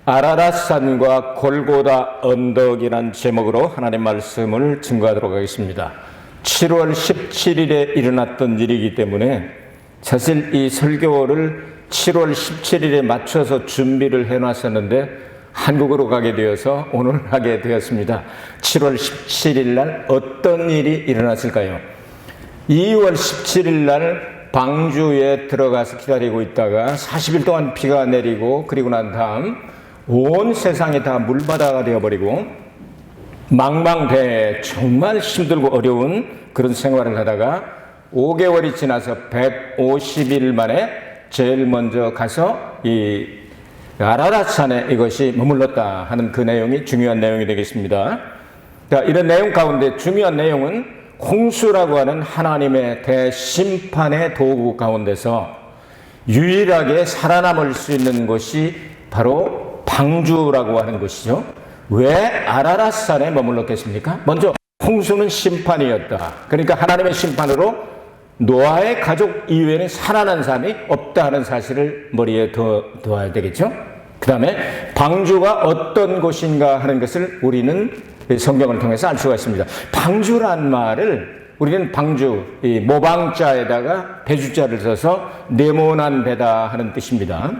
아라랏산과 골고다 언덕이란 제목으로 하나님의 말씀을 증거하도록 하겠습니다. 7월 17일에 일어났던 일이기 때문에 사실 이 설교를 7월 17일에 맞춰서 준비를 해놨었는데 한국으로 가게 되어서 오늘 하게 되었습니다. 7월 17일 날 어떤 일이 일어났을까요? 2월 17일 날 방주에 들어가서 기다리고 있다가 40일 동안 비가 내리고 그리고 난 다음 온 세상이 다 물바다가 되어버리고 망망대해 정말 힘들고 어려운 그런 생활을 하다가 5개월이 지나서 150일 만에 제일 먼저 가서 이 아라랏산에 이것이 머물렀다 하는 그 내용이 중요한 내용이 되겠습니다. 자, 이런 내용 가운데 중요한 내용은 홍수라고 하는 하나님의 대심판의 도구 가운데서 유일하게 살아남을 수 있는 것이 바로 방주라고 하는 것이죠. 왜 아라랏산에 머물렀겠습니까? 먼저 홍수는 심판이었다. 그러니까 하나님의 심판으로 노아의 가족 이외에는 살아난 사람이 없다 하는 사실을 머리에 두어야 되겠죠. 그 다음에 방주가 어떤 곳인가 하는 것을 우리는 성경을 통해서 알 수가 있습니다. 방주란 말을 우리는 방주, 이 모방자에다가 배주자를 써서 네모난 배다 하는 뜻입니다.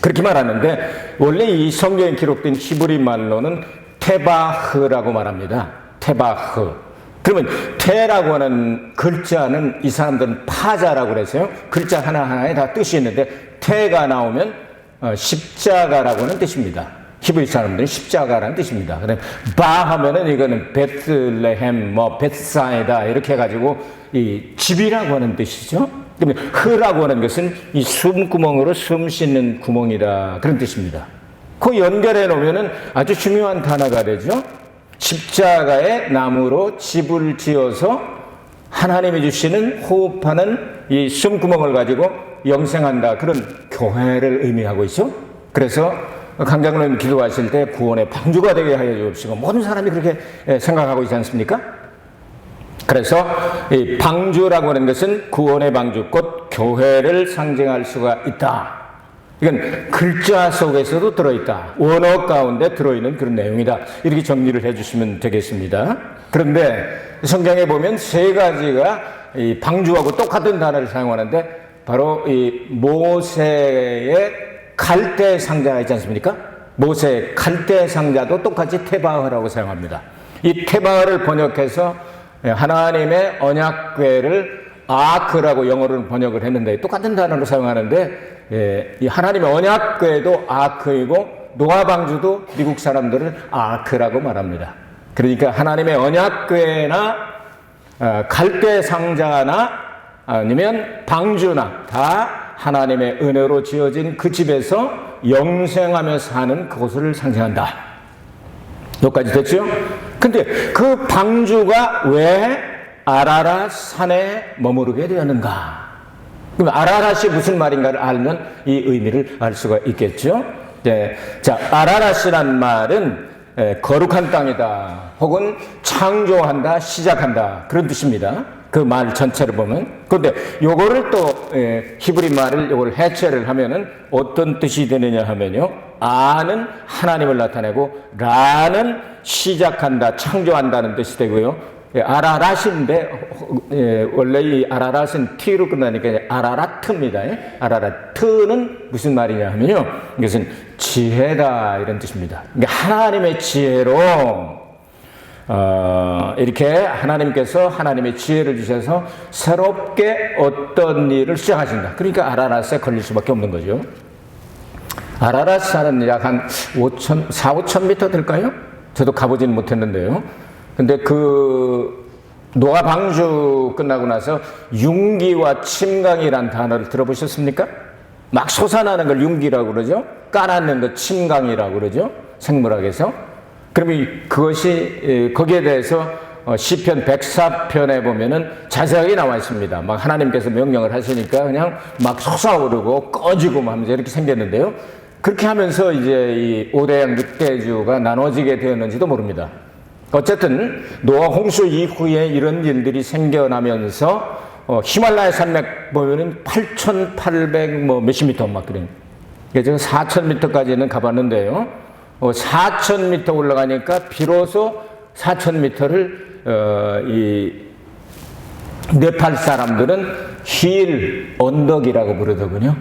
그렇게 말하는데 원래 이 성경에 기록된 히브리 말로는 테바흐라고 말합니다. 테바흐. 그러면 테라고 하는 글자는 이 사람들은 파자라고 그래서요. 글자 하나하나에 다 뜻이 있는데 테가 나오면 십자가라고 하는 뜻입니다. 히브리 사람들은 십자가라는 뜻입니다. 그다음에 바 하면은 이거는 베틀레헴, 베트사이다 이렇게 해가지고 이 집이라고 하는 뜻이죠. 그러면 흐라고 하는 것은 이 숨구멍으로 숨 쉬는 구멍이다 그런 뜻입니다. 그 연결해 놓으면은 아주 중요한 단어가 되죠. 십자가의 나무로 집을 지어서 하나님이 주시는 호흡하는 이 숨구멍을 가지고 영생한다 그런 교회를 의미하고 있죠. 그래서 강장로님 기도하실 때 구원의 방주가 되게 하여 주옵시고 모든 사람이 그렇게 생각하고 있지 않습니까? 그래서 이 방주라고 하는 것은 구원의 방주, 곧 교회를 상징할 수가 있다. 이건 글자 속에서도 들어있다. 원어 가운데 들어있는 그런 내용이다. 이렇게 정리를 해주시면 되겠습니다. 그런데 성경에 보면 세 가지가 이 방주하고 똑같은 단어를 사용하는데 바로 이 모세의 갈대 상자가 있지 않습니까? 모세의 갈대 상자도 똑같이 테바흐라고 사용합니다. 이 테바흐를 번역해서 하나님의 언약궤를 아크라고 영어로 번역을 했는데 똑같은 단어로 사용하는데 이 하나님의 언약궤도 아크이고 노아 방주도 미국 사람들은 아크라고 말합니다. 그러니까 하나님의 언약궤나 갈대 상자나 아니면 방주나 다 하나님의 은혜로 지어진 그 집에서 영생하며 사는 그곳을 상징한다. 여기까지 됐죠? 근데 그 방주가 왜 아라랏산에 머무르게 되었는가? 그럼 아라랏이 무슨 말인가를 알면 이 의미를 알 수가 있겠죠? 네. 자, 아라랏이란 말은 거룩한 땅이다. 혹은 창조한다, 시작한다. 그런 뜻입니다. 그 말 전체를 보면. 그런데 요거를 또 히브리 말을 요걸 해체를 하면은 어떤 뜻이 되느냐 하면요. 아는 하나님을 나타내고 라는 시작한다, 창조한다는 뜻이 되고요. 아라랏인데 원래 이 아라랏은 T로 끝나니까 아라라트입니다. 아라라트는 무슨 말이냐 하면요. 이것은 지혜다 이런 뜻입니다. 그러니까 하나님의 지혜로 이렇게 하나님께서 하나님의 지혜를 주셔서 새롭게 어떤 일을 시작하신다. 그러니까 아라랏에 걸릴 수밖에 없는 거죠. 아라랏산은 약 한 4,5천 미터 될까요? 저도 가보지는 못했는데요. 근데 그 노아 방주 끝나고 나서 융기와 침강이란 단어를 들어보셨습니까? 막 솟아나는 걸 융기라고 그러죠. 까놨는 거 침강이라고 그러죠. 생물학에서. 그러면 그것이 거기에 대해서 시편 104편에 보면은 자세하게 나와 있습니다. 막 하나님께서 명령을 하시니까 그냥 막 솟아오르고 꺼지고 하면서 이렇게 생겼는데요. 그렇게 하면서 이제 이 5대양 6대주가 나눠지게 되었는지도 모릅니다. 어쨌든 노아 홍수 이후에 이런 일들이 생겨나면서 히말라야 산맥 보면은 8,800 몇십 미터 막 그래요. 제가 4,000m까지는 가봤는데요. 4,000m 올라가니까 비로소 4,000m를 이 네팔 사람들은 힐 언덕이라고 부르더군요.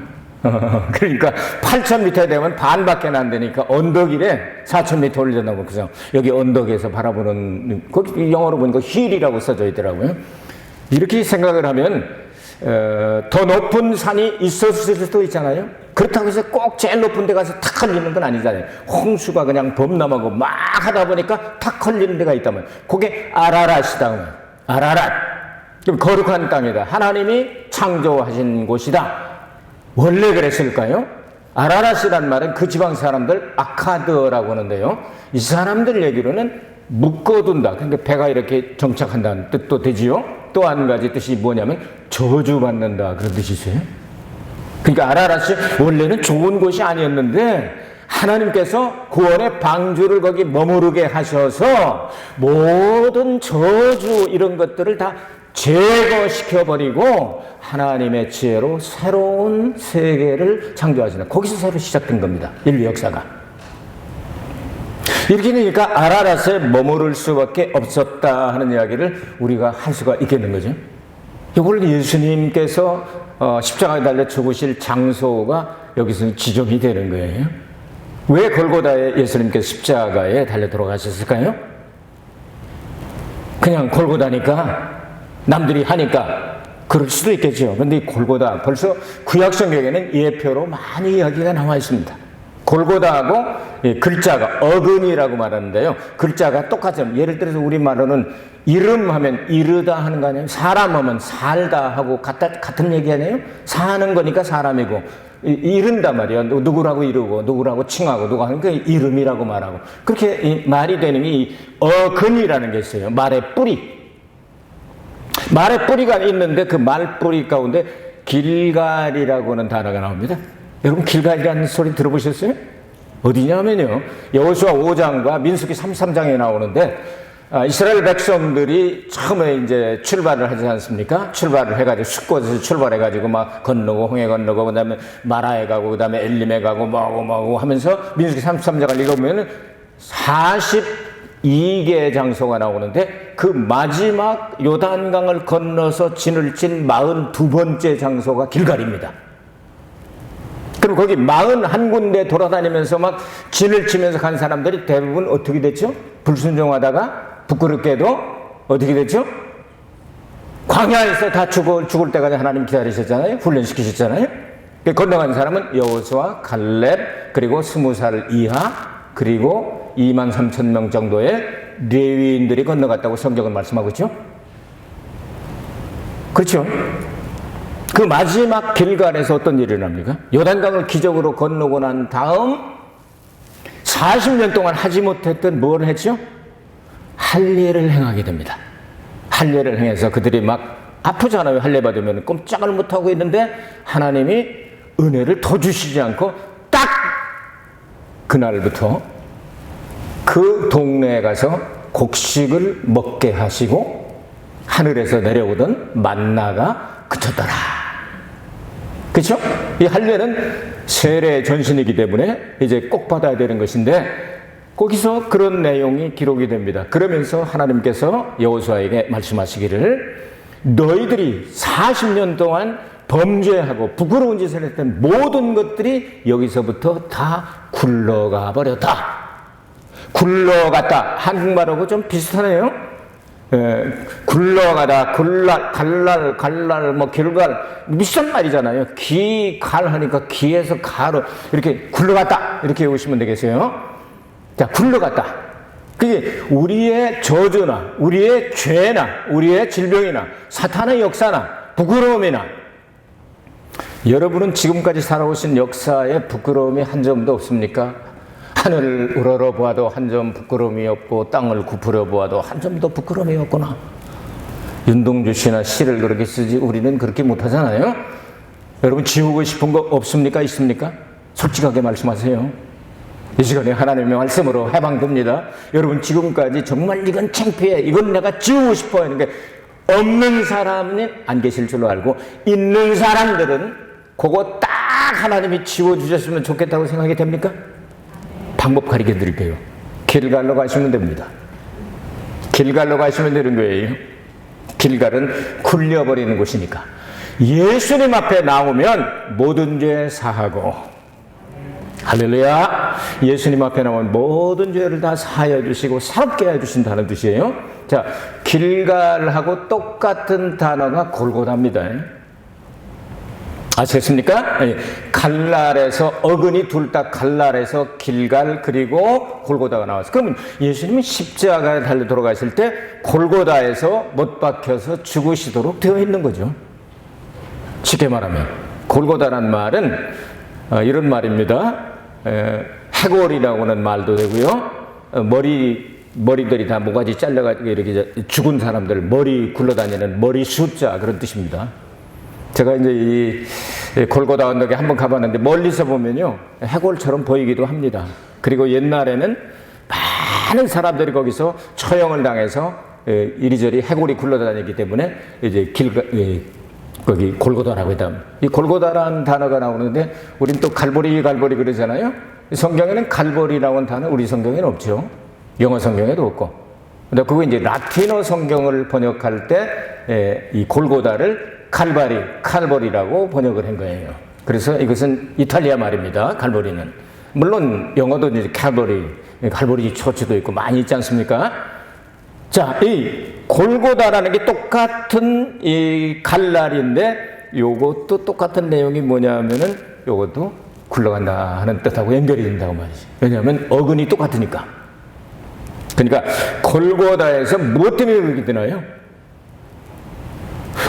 그러니까 8,000m 되면 반밖에 안 되니까 언덕이래. 4,000m 올려놓고 그죠? 여기 언덕에서 바라보는 거기 영어로 보니까 힐이라고 써져 있더라고요. 이렇게 생각을 하면 더 높은 산이 있었을 수도 있잖아요. 그렇다고 해서 꼭 제일 높은 데 가서 탁 걸리는 건 아니잖아요. 홍수가 그냥 범람하고 막 하다 보니까 탁 걸리는 데가 있다면 그게 아라랏이다. 아라랏. 그럼 거룩한 땅이다. 하나님이 창조하신 곳이다. 원래 그랬을까요? 아라랏이란 말은 그 지방 사람들 아카드라고 하는데요. 이 사람들 얘기로는 묶어둔다. 그러니까 배가 이렇게 정착한다는 뜻도 되지요. 또 한 가지 뜻이 뭐냐면 저주받는다. 그런 뜻이 있어요. 그러니까 아라랏이 원래는 좋은 곳이 아니었는데 하나님께서 구원의 방주를 거기 머무르게 하셔서 모든 저주 이런 것들을 다 제거시켜버리고 하나님의 지혜로 새로운 세계를 창조하신다. 거기서 새로 시작된 겁니다. 인류 역사가. 이렇게 되니까 아라랏에 머무를 수밖에 없었다 하는 이야기를 우리가 할 수가 있겠는 거죠. 이걸 예수님께서 십자가에 달려 죽으실 장소가 여기서 지정이 되는 거예요. 왜 골고다에 예수님께서 십자가에 달려 돌아가셨을까요? 그냥 골고다니까 남들이 하니까 그럴 수도 있겠죠. 그런데 이 골고다 벌써 구약성경에는 예표로 많이 이야기가 나와 있습니다. 골고다하고 글자가 어근이라고 말하는데요. 글자가 똑같아요. 예를 들어서 우리말로는 이름 하면 이르다 하는 거 아니에요? 사람 하면 살다 하고 같은 얘기 아니에요? 사는 거니까 사람이고 이른다 말이에요. 누구라고 이르고 누구라고 칭하고 누가 하는 게 이름이라고 말하고 그렇게 말이 되는 게 이 어근이라는 게 있어요. 말의 뿌리. 말의 뿌리가 있는데 그 말뿌리 가운데 길갈이라고 하는 단어가 나옵니다. 여러분 길갈이라는 소리 들어보셨어요? 어디냐면요. 여호수아 5장과 민수기 33장에 나오는데 이스라엘 백성들이 처음에 이제 출발을 하지 않습니까? 출발을 해가지고 숫곳에서 출발해가지고 막 건너고 홍해 건너고 그다음에 마라에 가고 그다음에 엘림에 가고 뭐고 하면서 민수기 33장을 읽어보면 42개의 장소가 나오는데 그 마지막 요단강을 건너서 진을 친 42번째 장소가 길갈입니다. 그럼 거기 41군데 돌아다니면서 막 진을 치면서 간 사람들이 대부분 어떻게 됐죠? 불순종하다가 부끄럽게도 어떻게 됐죠? 광야에서 다 죽을 때까지 하나님 기다리셨잖아요. 훈련시키셨잖아요. 건너간 사람은 여호수아, 갈렙, 그리고 20살 이하, 그리고 23,000명 정도의 레위인들이 건너갔다고 성경은 말씀하고 있죠. 그렇죠? 그 마지막 길갈에서 어떤 일이 일어납니까? 요단강을 기적으로 건너고 난 다음 40년 동안 하지 못했던 뭘 했죠? 할례를 행하게 됩니다. 할례를 행해서 그들이 막 아프잖아요. 할례 받으면 꼼짝을 못하고 있는데 하나님이 은혜를 더 주시지 않고 딱 그날부터 그 동네에 가서 곡식을 먹게 하시고 하늘에서 내려오던 만나가 그쳤더라. 그렇죠? 이 할례는 세례 전신이기 때문에 이제 꼭 받아야 되는 것인데 거기서 그런 내용이 기록이 됩니다. 그러면서 하나님께서 여호수아에게 말씀하시기를 너희들이 40년 동안 범죄하고 부끄러운 짓을 했던 모든 것들이 여기서부터 다 굴러가 버렸다. 굴러갔다. 한국말하고 좀 비슷하네요. 굴러가다, 갈날, 뭐 길갈 비슷한 말이잖아요. 갈 하니까 기에서 가로 이렇게 굴러갔다 이렇게 외우시면 되겠어요. 자, 굴러갔다. 그게 우리의 저주나 우리의 죄나 우리의 질병이나 사탄의 역사나 부끄러움이나 여러분은 지금까지 살아오신 역사에 부끄러움이 한 점도 없습니까? 하늘을 우러러 보아도 한 점 부끄러움이 없고 땅을 굽으려 보아도 한 점도 부끄러움이 없구나. 윤동주 씨나 시를 그렇게 쓰지 우리는 그렇게 못하잖아요. 여러분 지우고 싶은 거 없습니까? 있습니까? 솔직하게 말씀하세요. 이 시간에 하나님의 말씀으로 해방됩니다. 여러분 지금까지 정말 이건 창피해, 이건 내가 지우고 싶어 하는 게 없는 사람은 안 계실 줄로 알고 있는 사람들은 그거 딱 하나님이 지워주셨으면 좋겠다고 생각이 됩니까? 방법 가르쳐 드릴게요. 길갈로 가시면 됩니다. 길갈로 가시면 되는 거예요. 길갈은 굴려버리는 곳이니까. 예수님 앞에 나오면 모든 죄 사하고, 할렐루야, 예수님 앞에 나오면 모든 죄를 다 사하여 주시고 새롭게 해주신다는 뜻이에요. 자, 길갈하고 똑같은 단어가 골고다입니다. 아시겠습니까? 갈랄에서, 어근이 둘 다 갈랄에서 길갈, 그리고 골고다가 나왔어요. 그러면 예수님은 십자가에 달려 돌아가실 때 골고다에서 못 박혀서 죽으시도록 되어 있는 거죠. 쉽게 말하면 골고다란 말은 이런 말입니다. 해골이라고 하는 말도 되고요. 머리들이 다 모가지 잘려가지고 이렇게 죽은 사람들 머리 굴러다니는 머리 숫자, 그런 뜻입니다. 제가 이제 이 골고다 언덕에 한번 가봤는데 멀리서 보면요 해골처럼 보이기도 합니다. 그리고 옛날에는 많은 사람들이 거기서 처형을 당해서 이리저리 해골이 굴러다니기 때문에 이제 거기 골고다라고 했다. 이 골고다라는 단어가 나오는데 우린 또 갈보리 그러잖아요. 성경에는 갈보리라는 단어 우리 성경에는 없죠. 영어 성경에도 없고. 근데 그거 이제 라틴어 성경을 번역할 때 이 골고다를 칼버리라고 번역을 한 거예요. 그래서 이것은 이탈리아 말입니다. 갈보리는. 물론 영어도 이제 갈보리 처치도 있고 많이 있지 않습니까? 자, 이 골고다라는 게 똑같은 이 갈날인데 요것도 똑같은 내용이 뭐냐면은 요것도 굴러간다 하는 뜻하고 연결이 된다고 말이지. 왜냐하면 어근이 똑같으니까. 그러니까 골고다에서 무엇 때문에 그렇게 되나요?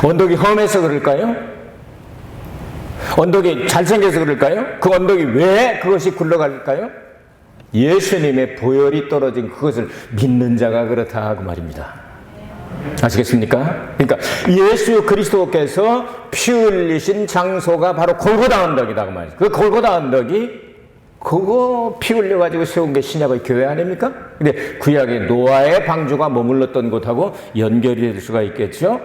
언덕이 험해서 그럴까요? 언덕이 잘생겨서 그럴까요? 그 언덕이 왜 그것이 굴러갈까요? 예수님의 보혈이 떨어진 그것을 믿는 자가 그렇다 그 말입니다. 아시겠습니까? 그러니까 예수 그리스도께서 피 흘리신 장소가 바로 골고다 언덕이다 그 말이죠. 그 골고다 언덕이 그거 피 흘려가지고 세운 게 신약의 교회 아닙니까? 근데 구약의 노아의 방주가 머물렀던 곳하고 연결이 될 수가 있겠죠?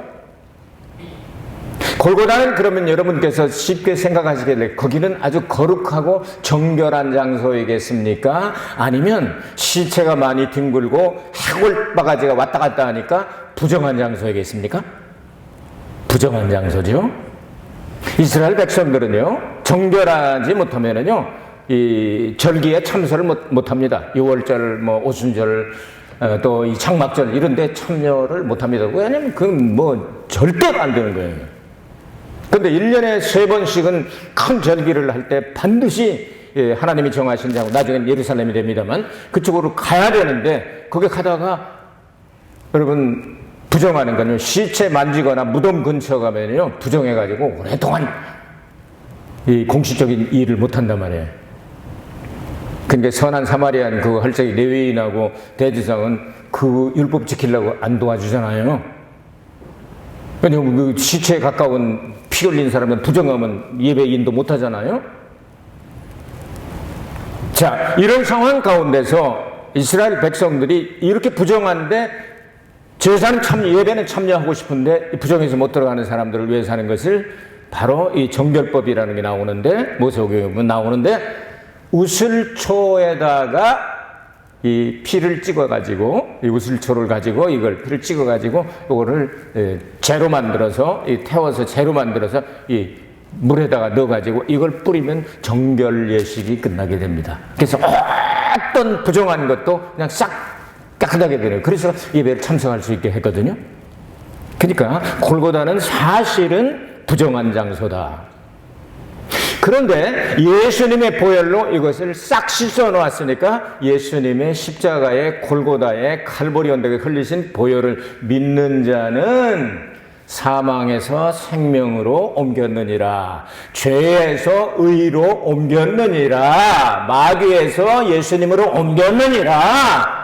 골고다는 그러면 여러분께서 쉽게 생각하시길래 거기는 아주 거룩하고 정결한 장소이겠습니까? 아니면 시체가 많이 뒹굴고 해골바가지가 왔다 갔다 하니까 부정한 장소이겠습니까? 부정한 장소죠. 이스라엘 백성들은요 정결하지 못하면은요 이 절기에 참석을 못합니다. 6월절, 오순절, 또 이 장막절 이런데 참여를 못합니다. 왜냐면 그건 절대로 안 되는 거예요. 그런데 1년에 3번씩은 큰 절기를 할 때 반드시 하나님이 정하신 장소, 나중엔 예루살렘이 됩니다만 그쪽으로 가야 되는데 거기 가다가 여러분 부정하는 건요 시체 만지거나 무덤 근처 가면요 부정해가지고 오랫동안 이 공식적인 일을 못한단 말이에요. 그러니까 선한 사마리안 그 할 적에 레위인하고 대지상은 그 율법 지키려고 안 도와주잖아요. 왜냐면 그 시체에 가까운 피 흘린 사람은 부정하면 예배 인도 못 하잖아요. 자, 이런 상황 가운데서 이스라엘 백성들이 이렇게 부정한데 제사는 예배는 참여하고 싶은데 부정해서 못 들어가는 사람들을 위해서 하는 것을 바로 이 정결법이라는 게 나오는데 모세오경에 보면 나오는데 우슬초에다가 이 피를 찍어가지고, 이 우슬초를 가지고, 이걸 피를 찍어가지고, 이거를 재로 만들어서, 태워서 재로 만들어서, 이 물에다가 넣어가지고, 이걸 뿌리면 정결 예식이 끝나게 됩니다. 그래서 어떤 부정한 것도 그냥 싹 깨끗하게 되네요. 그래서 예배를 참석할 수 있게 했거든요. 그러니까, 골고다는 사실은 부정한 장소다. 그런데 예수님의 보혈로 이것을 싹 씻어 놓았으니까 예수님의 십자가의 골고다의 칼보리 언덕에 흘리신 보혈을 믿는 자는 사망에서 생명으로 옮겼느니라. 죄에서 의로 옮겼느니라. 마귀에서 예수님으로 옮겼느니라.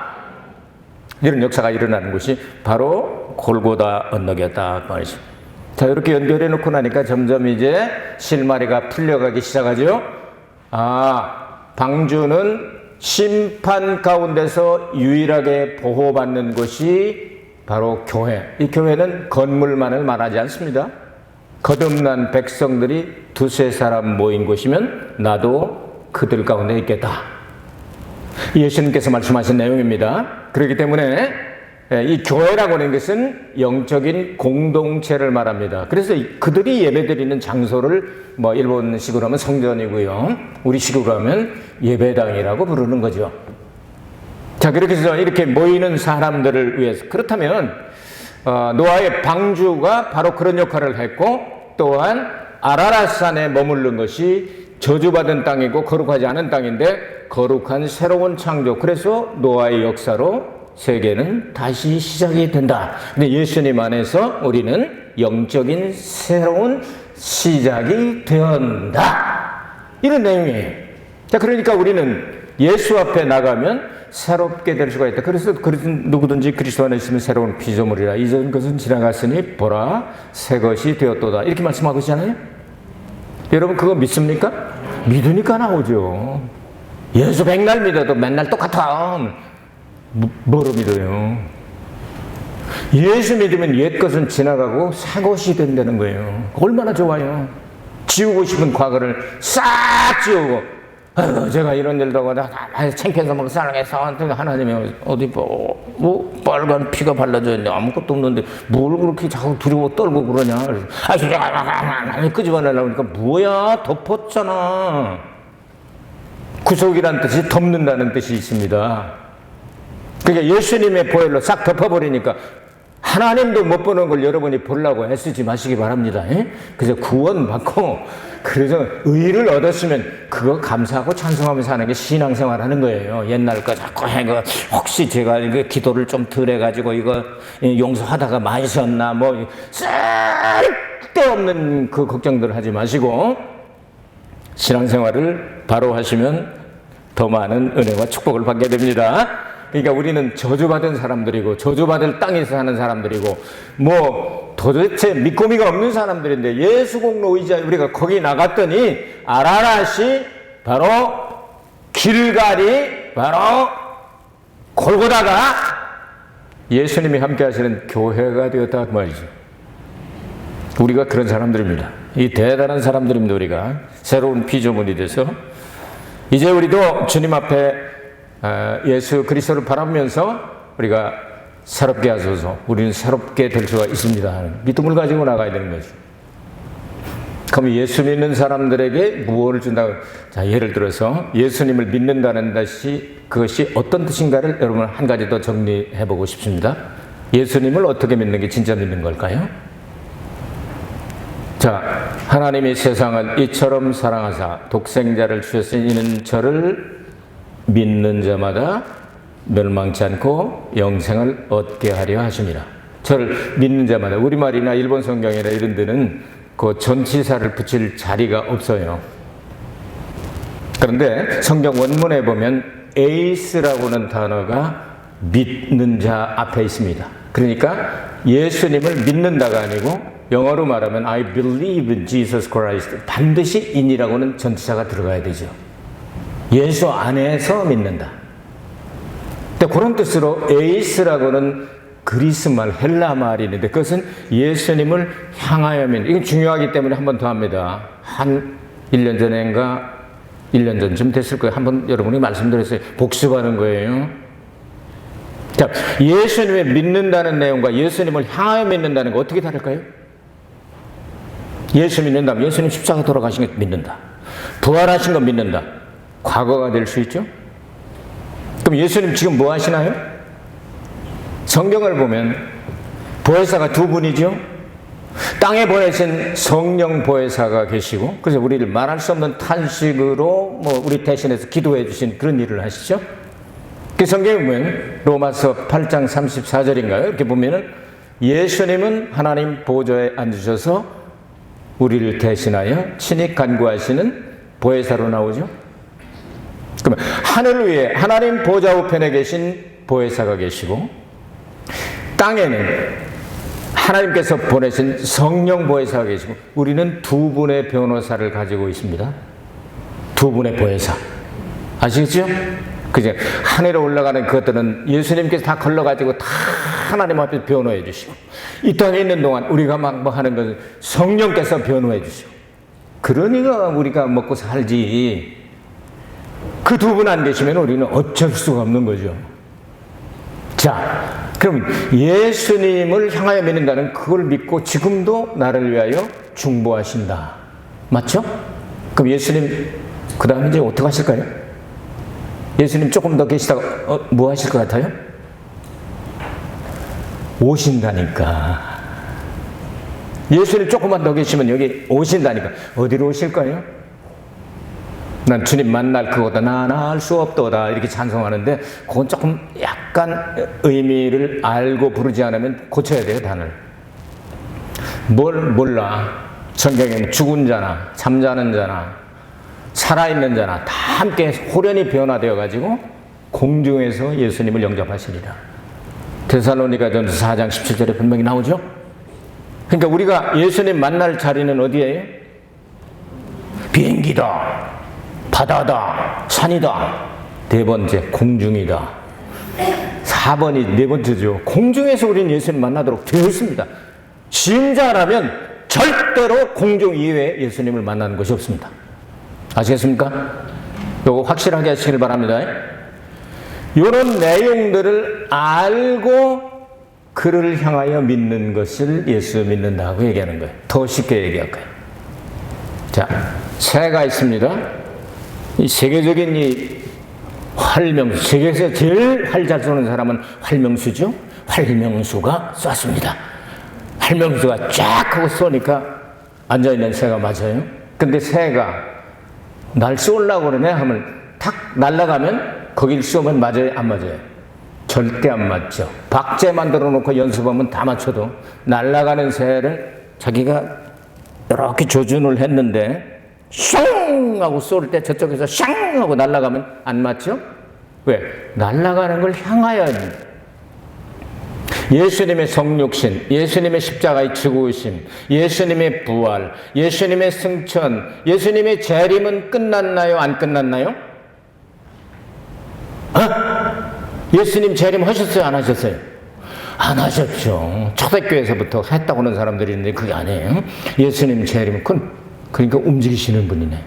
이런 역사가 일어나는 곳이 바로 골고다 언덕이었다 말이죠. 자, 이렇게 연결해 놓고 나니까 점점 이제 실마리가 풀려가기 시작하죠. 방주는 심판 가운데서 유일하게 보호받는 곳이 바로 교회. 이 교회는 건물만을 말하지 않습니다. 거듭난 백성들이 두세 사람 모인 곳이면 나도 그들 가운데 있겠다. 예수님께서 말씀하신 내용입니다. 그렇기 때문에 이 교회라고 하는 것은 영적인 공동체를 말합니다. 그래서 그들이 예배드리는 장소를 뭐 일본식으로 하면 성전이고요, 우리식으로 하면 예배당이라고 부르는 거죠. 자, 그렇게 해서 이렇게 모이는 사람들을 위해서, 그렇다면 노아의 방주가 바로 그런 역할을 했고, 또한 아라랏산에 머무른 것이 저주받은 땅이고 거룩하지 않은 땅인데 거룩한 새로운 창조, 그래서 노아의 역사로 세계는 다시 시작이 된다. 근데 예수님 안에서 우리는 영적인 새로운 시작이 되었다, 이런 내용이에요. 자, 그러니까 우리는 예수 앞에 나가면 새롭게 될 수가 있다. 그래서 누구든지 그리스도 안에 있으면 새로운 피조물이라, 이전 것은 지나갔으니 보라 새 것이 되었도다, 이렇게 말씀하고 있잖아요. 여러분 그거 믿습니까? 믿으니까 나오죠. 예수 백날 믿어도 맨날 똑같아. 뭐로 믿어요? 예수 믿으면 옛 것은 지나가고 새 것이 된다는 거예요. 얼마나 좋아요. 지우고 싶은 과거를 싹 지우고, 아이고 제가 이런 일도 하고 창피해서 막 사랑해서 하나님이 어디 뭐 빨간 피가 발라져 있는데 아무것도 없는데 뭘 그렇게 자꾸 두려워 떨고 그러냐. 아 제가 끄집어내려고 하니까 뭐야, 덮었잖아. 구속이란 뜻이 덮는다는 뜻이 있습니다. 그러니까 예수님의 보혈로 싹 덮어버리니까 하나님도 못 보는 걸 여러분이 보려고 애쓰지 마시기 바랍니다. 그래서 구원받고 그래서 의를 얻었으면 그거 감사하고 찬송하면서 하는 게 신앙생활 하는 거예요. 옛날 거 자꾸 해가 혹시 제가 이거 기도를 좀 덜 해가지고 이거 용서하다가 마셨나 뭐 쓸데없는 그 걱정들 하지 마시고 신앙생활을 바로 하시면 더 많은 은혜와 축복을 받게 됩니다. 그러니까 우리는 저주받은 사람들이고 저주받을 땅에서 사는 사람들이고 뭐 도대체 믿고미가 없는 사람들인데 예수 공로 의지하에 우리가 거기 나갔더니 아라랏이 바로 길갈이 바로 골고다가 예수님이 함께 하시는 교회가 되었다 그 말이죠. 우리가 그런 사람들입니다. 이 대단한 사람들입니다. 우리가 새로운 피조물이 돼서 이제 우리도 주님 앞에 예수 그리스도를 바라보면서 우리가 새롭게 하소서, 우리는 새롭게 될 수가 있습니다. 믿음을 가지고 나가야 되는 거죠. 그럼 예수 믿는 사람들에게 무엇을 준다고? 자, 예를 들어서 예수님을 믿는다는 것이 그것이 어떤 뜻인가를 여러분 한 가지 더 정리해 보고 싶습니다. 예수님을 어떻게 믿는 게 진짜 믿는 걸까요? 자, 하나님이 세상을 이처럼 사랑하사 독생자를 주셨으니 이는 저를 믿는 자마다 멸망치 않고 영생을 얻게 하려 하심이라. 저를 믿는 자마다, 우리말이나 일본 성경이나 이런 데는 그 전치사를 붙일 자리가 없어요. 그런데 성경 원문에 보면 에이스라고는 단어가 믿는 자 앞에 있습니다. 그러니까 예수님을 믿는다가 아니고 영어로 말하면 I believe in Jesus Christ, 반드시 in이라고는 전치사가 들어가야 되죠. 예수 안에서 믿는다. 근데 그런 뜻으로 에이스라고는 그리스 말, 헬라 말이 있는데 그것은 예수님을 향하여 믿는, 이건 중요하기 때문에 한 번 더 합니다. 한 1년 전인가 1년 전쯤 됐을 거예요. 한번 여러분이 말씀드렸어요. 복습하는 거예요. 자, 예수님을 믿는다는 내용과 예수님을 향하여 믿는다는 거 어떻게 다를까요? 예수 믿는다면 예수님 십자가 돌아가신 거 믿는다. 부활하신 거 믿는다. 과거가 될 수 있죠? 그럼 예수님 지금 뭐 하시나요? 성경을 보면 보혜사가 두 분이죠. 땅에 보내신 성령 보혜사가 계시고, 그래서 우리를 말할 수 없는 탄식으로 뭐 우리 대신해서 기도해 주신 그런 일을 하시죠. 그 성경에 보면 로마서 8장 34절인가요? 이렇게 보면은 예수님은 하나님 보좌에 앉으셔서 우리를 대신하여 친히 간구하시는 보혜사로 나오죠. 그러면 하늘 위에 하나님 보좌 우편에 계신 보혜사가 계시고, 땅에는 하나님께서 보내신 성령 보혜사가 계시고, 우리는 두 분의 변호사를 가지고 있습니다. 두 분의 보혜사. 아시겠죠? 그죠? 하늘에 올라가는 그것들은 예수님께서 다 걸러가지고 다 하나님 앞에 변호해 주시고, 이 땅에 있는 동안 우리가 막 하는 것은 성령께서 변호해 주시고, 그러니까 우리가 먹고 살지. 그 두 분 안 계시면 우리는 어쩔 수가 없는 거죠. 자, 그럼 예수님을 향하여 믿는다는 그걸 믿고 지금도 나를 위하여 중보하신다. 맞죠? 그럼 예수님 그 다음에 이제 어떻게 하실까요? 예수님 조금 더 계시다가 뭐 하실 것 같아요? 오신다니까. 예수님 조금만 더 계시면 여기 오신다니까. 어디로 오실까요? 난 주님 만날 그거다 나 알 수 없도다 이렇게 찬송하는데, 그건 조금 약간 의미를 알고 부르지 않으면 고쳐야 돼요. 단을 뭘 몰라. 성경에는 죽은 자나 잠자는 자나 살아있는 자나 다 함께 호련히 변화되어 가지고 공중에서 예수님을 영접하시리라. 데살로니가전서 4장 17절에 분명히 나오죠. 그러니까 우리가 예수님 만날 자리는 어디예요? 비행기다, 바다다, 산이다. 네 번째, 공중이다. 4번이 네 번째죠. 공중에서 우리는 예수님 만나도록 되어 있습니다. 신자라면 절대로 공중 이외에 예수님을 만나는 것이 없습니다. 아시겠습니까? 이거 확실하게 하시길 바랍니다. 이런 내용들을 알고 그를 향하여 믿는 것을 예수 믿는다고 얘기하는 거예요. 더 쉽게 얘기할까요? 자, 새가 있습니다. 이 세계적인 이 활명수, 세계에서 제일 활 잘 쏘는 사람은 활명수죠. 활명수가 쐈습니다. 활명수가 쫙 하고 쏘니까 앉아있는 새가 맞아요. 근데 새가 날 쏘려고 그러네 하면 탁 날아가면 거길 쏘면 맞아요? 안 맞아요? 절대 안 맞죠. 박제 만들어 놓고 연습하면 다 맞춰도 날아가는 새를 자기가 이렇게 조준을 했는데 슝 하고 쏠 때 저쪽에서 샹 하고 날아가면 안 맞죠? 왜? 날아가는 걸 향하여 예수님의 성육신, 예수님의 십자가의 죽으심, 예수님의 부활, 예수님의 승천, 예수님의 재림은 끝났나요? 안 끝났나요? 예수님 재림하셨어요? 안 하셨어요? 안 하셨죠. 초대교회에서부터 했다고 하는 사람들이 있는데 그게 아니에요. 예수님 재림은 그러니까 움직이시는 분이네.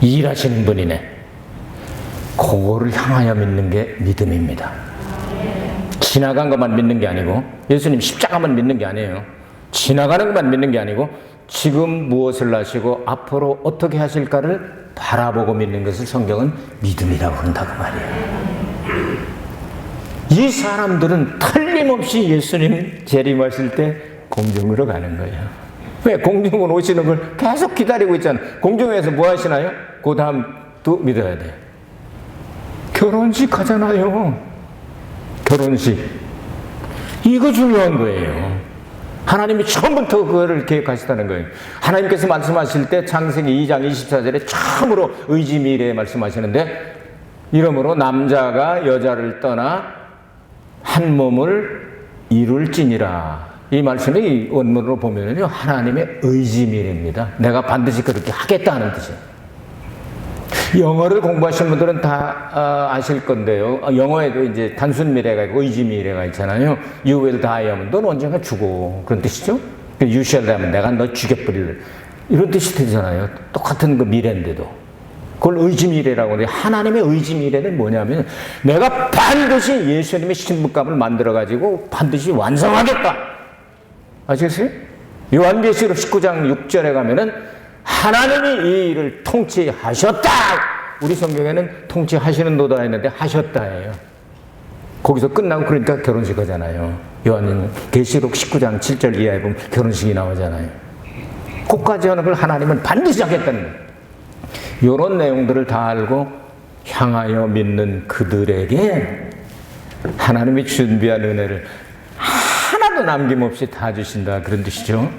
일하시는 분이네. 그거를 향하여 믿는 게 믿음입니다. 지나간 것만 믿는 게 아니고, 예수님 십자가만 믿는 게 아니에요. 지나가는 것만 믿는 게 아니고, 지금 무엇을 하시고 앞으로 어떻게 하실까를 바라보고 믿는 것을 성경은 믿음이라고 한다고 말이에요. 이 사람들은 틀림없이 예수님 재림하실 때 공중으로 가는 거예요. 왜? 공중으로 오시는 걸 계속 기다리고 있잖아요. 공중에서 뭐 하시나요? 그 다음 또 믿어야 돼요. 결혼식 하잖아요. 결혼식. 이거 중요한 거예요. 하나님이 처음부터 그거를 계획하시다는 거예요. 하나님께서 말씀하실 때 창세기 2장 24절에 처음으로 의지미래에 말씀하시는데, 이러므로 남자가 여자를 떠나 한 몸을 이룰지니라. 이 말씀이 원문으로 보면요, 하나님의 의지미래입니다. 내가 반드시 그렇게 하겠다 하는 뜻이에요. 영어를 공부하신 분들은 다 아실 건데요. 영어에도 이제 단순 미래가 있고 의지 미래가 있잖아요. You will die 하면 넌 언젠가 죽어. 그런 뜻이죠. You shall die 하면 내가 너 죽여버릴래. 이런 뜻이 되잖아요. 똑같은 그 미래인데도. 그걸 의지 미래라고 하는데, 하나님의 의지 미래는 뭐냐면 내가 반드시 예수님의 신부감을 만들어가지고 반드시 완성하겠다. 아시겠어요? 요한계시록 19장 6절에 가면은 하나님이 이 일을 통치하셨다. 우리 성경에는 통치하시는도다 했는데 하셨다예요. 거기서 끝나고 그러니까 결혼식 하잖아요. 요한계시록 19장 7절 이하에 보면 결혼식이 나오잖아요. 그까지 하는 걸 하나님은 반드시 하겠다는 거예요. 이런 내용들을 다 알고 향하여 믿는 그들에게 하나님이 준비한 은혜를 하나도 남김없이 다 주신다. 그런 뜻이죠.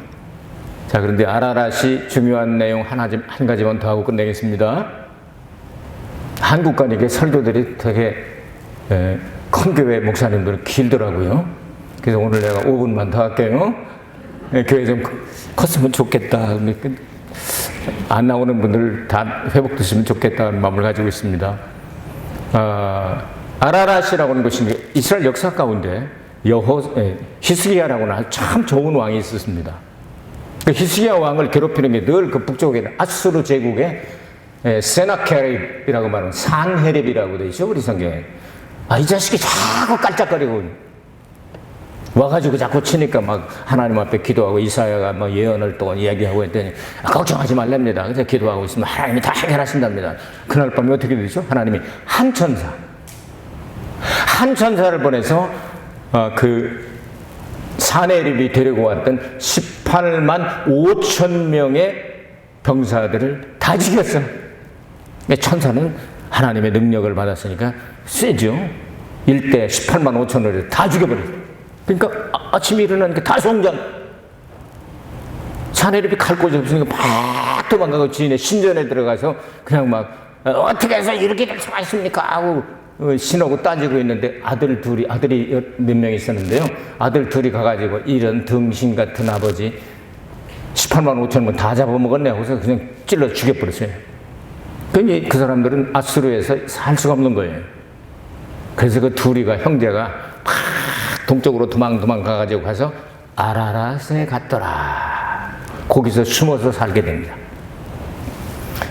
자, 그런데 아라랏이 중요한 내용 한 가지만 더 하고 끝내겠습니다. 한국 가니까 설교들이 되게 큰 교회 목사님들은 길더라고요. 그래서 오늘 내가 5분만 더 할게요. 교회 좀 컸으면 좋겠다. 안 나오는 분들 다 회복되시면 좋겠다는 마음을 가지고 있습니다. 아라랏이라고 하는 것이 이스라엘 역사 가운데 히스기야라고는 아주 참 좋은 왕이 있었습니다. 그 히스기야 왕을 괴롭히는 게 늘 그 북쪽에 있는 아수르 제국의 세나케립이라고 말하는 상헤립이라고 되어 있죠, 우리 성경에. 이 자식이 자꾸 깔짝거리고 와가지고 자꾸 치니까 막 하나님 앞에 기도하고 이사야가 막 예언을 또 이야기하고 했더니 걱정하지 말랍니다. 그래서 기도하고 있으면 하나님이 다 해결하신답니다. 그날 밤에 어떻게 되죠? 하나님이 한 천사를 보내서 그 사네립이 데리고 왔던 18만 5천 명의 병사들을 다 죽였어. 천사는 하나님의 능력을 받았으니까 세죠. 일대 18만 5천을 다 죽여버렸어. 그러니까 아침에 일어나니까 다 송장. 사네립이 갈 곳이 없으니까 막 도망가고 지인의 신전에 들어가서 그냥 막 어떻게 해서 이렇게 될 수가 있습니까? 하고 신하고 따지고 있는데 아들이 몇 명 있었는데요. 아들 둘이 가가지고 이런 등신 같은 아버지 18만 5천 명 다 잡아먹었네 하고서 그냥 찔러 죽여버렸어요. 그 사람들은 아수르에서 살 수가 없는 거예요. 그래서 그 둘이가 형제가 막 동쪽으로 도망 가가지고 가서 아라랏에 갔더라. 거기서 숨어서 살게 됩니다.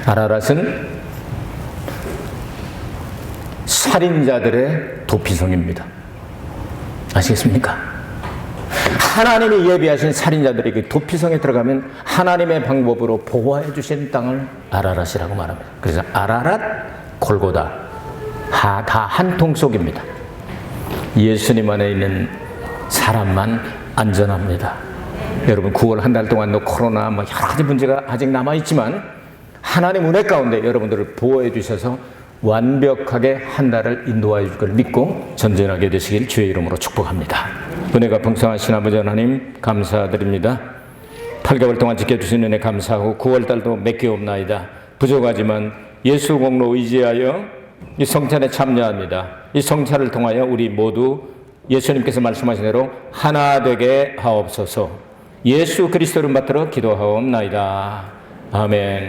아라랏은 살인자들의 도피성입니다. 아시겠습니까? 하나님이 예비하신 살인자들이 그 도피성에 들어가면 하나님의 방법으로 보호해 주신 땅을 아라랏이라고 말합니다. 그래서 아라랏, 골고다 다 한 통 속입니다. 예수님 안에 있는 사람만 안전합니다. 여러분 9월 한 달 동안도 코로나 여러 가지 문제가 아직 남아있지만 하나님 은혜 가운데 여러분들을 보호해 주셔서 완벽하게 한 달을 인도하여 줄 걸 믿고 전전하게 되시길 주의 이름으로 축복합니다. 은혜가 풍성하신 아버지 하나님 감사드립니다. 8개월 동안 지켜주신 은혜 감사하고 9월 달도 몇 개 없나이다. 부족하지만 예수 공로 의지하여 이 성찬에 참여합니다. 이 성찬을 통하여 우리 모두 예수님께서 말씀하신 대로 하나 되게 하옵소서. 예수 그리스도를 받들어 기도하옵나이다. 아멘.